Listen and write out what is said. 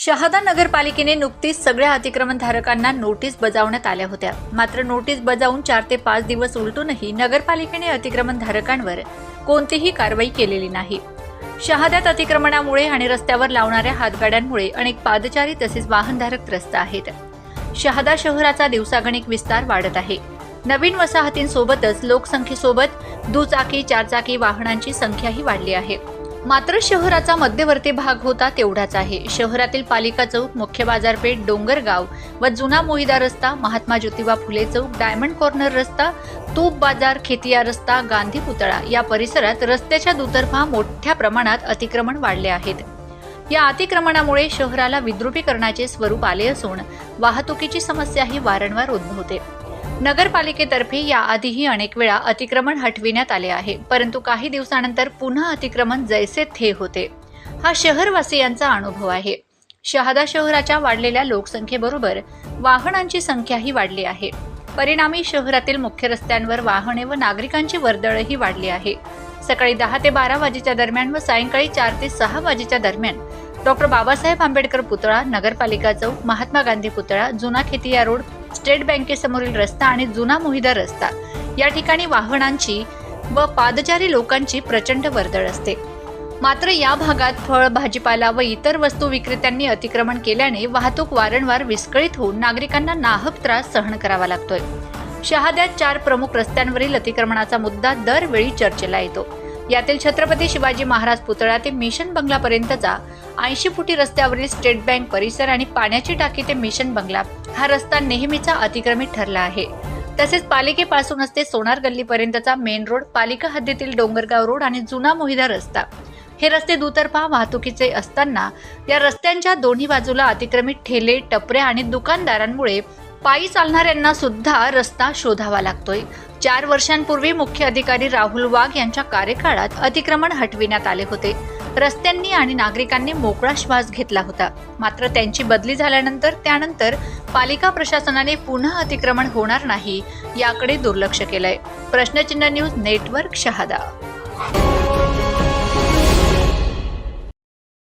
शहादा नगरपालिकेने नुकतीच सगळ्या अतिक्रमणधारकांना नोटीस बजावण्यात आल्या होत्या। मात्र नोटीस बजावून 4 ते 5 दिवस उलटूनही नगरपालिकेने अतिक्रमणधारकांवर कोणतीही कारवाई केलेली नाही। शहाद्यात अतिक्रमणामुळे आणि रस्त्यावर लावणाऱ्या हातगाड्यांमुळे अनेक पादचारी तसेच वाहनधारक त्रस्त आहेत। शहादा शहराचा दिवसागणिक विस्तार वाढत आहे। नवीन वसाहतींसोबतच लोकसंख्येसोबत दुचाकी, चारचाकी वाहनांची संख्याही वाढली आहे। मात्र शहराचा मध्यवर्ती भाग होता तेवढाच आहे। शहरातील पालिका चौक, मुख्य बाजारपेठ, डोंगरगाव व जुना मोहिदा रस्ता, महात्मा ज्योतिबा फुले चौक, डायमंड कॉर्नर रस्ता, तूप बाजार, खेतिया रस्ता, गांधी पुतळा या परिसरात रस्त्याच्या दुतर्फा मोठ्या प्रमाणात अतिक्रमण वाढले आहेत। या अतिक्रमणामुळे शहराला विद्रुपीकरणाचे स्वरूप आले असून वाहतुकीची समस्याही वारंवार उद्भवते। नगरपालिकेतर्फे याआधीही अनेक वेळा अतिक्रमण हटविण्यात आले आहे, परंतु काही दिवसानंतर पुन्हा अतिक्रमण जैसे थे होते। हा शहरवासियांचा अनुभव आहे। शहादा शहराच्या वाढलेल्या लोकसंख्येबरोबर वाहनांची संख्याही वाढली आहे। परिणामी शहरातील मुख्य रस्त्यांवर वाहने व नागरिकांची वर्दळही वाढली आहे। सकाळी 10 ते 12 वाजेच्या दरम्यान व सायंकाळी 4 ते 6 वाजेच्या दरम्यान डॉक्टर बाबासाहेब आंबेडकर पुतळा, नगरपालिका चौक, महात्मा गांधी पुतळा, जुना खेतिया रोड, स्टेट बँकेसमोरील रस्ता आणि जुना मोहिदा रस्ता या ठिकाणी वाहनांची व पादचारी लोकांची प्रचंड वर्दळ असते। मात्र या भागात फळ, भाजीपाला व इतर वस्तू विक्रेत्यांनी अतिक्रमण केल्याने वाहतूक वारंवार विस्कळीत होऊन नागरिकांना नाहक त्रास सहन करावा लागतोय। शहाद्यात 4 प्रमुख रस्त्यांवरील अतिक्रमणाचा मुद्दा दरवेळी चर्चेला येतो। यातील छत्रपती शिवाजी महाराज पुतळा ते मिशन बंगला पर्यंतचा 80 फुटी रस्त्यावरील स्टेट बँक परिसर आणि पाण्याची टाकी ते मिशन बंगला हा रस्ता नेहमीचा अतिक्रमित ठरला आहे। तसेच पालिकेपासूनच ते सोनार गल्लीपर्यंतचा मेन रोड, पालिका हद्दीतील डोंगरगाव रोड आणि जुना मोहिदा रस्ता हे रस्ते दुतर्फा वाहतुकीचे असताना या रस्त्यांच्या दोन्ही बाजूला अतिक्रमित ठेले, टपरे आणि दुकानदारांमुळे पायी चालणाऱ्यांना सुद्धा रस्ता शोधावा लागतोय। 4 वर्षांपूर्वी मुख्य अधिकारी राहुल वाघ यांच्या कार्यकाळात अतिक्रमण हटविण्यात आले होते। रस्त्यांनी आणि नागरिकांनी मोकळा श्वास घेतला होता। मात्र त्यांची बदली झाल्यानंतर त्यानंतर पालिका प्रशासनाने पुन्हा अतिक्रमण होणार नाही याकडे दुर्लक्ष केलंय। प्रश्नचिन्ह न्यूज नेटवर्क, शहादा।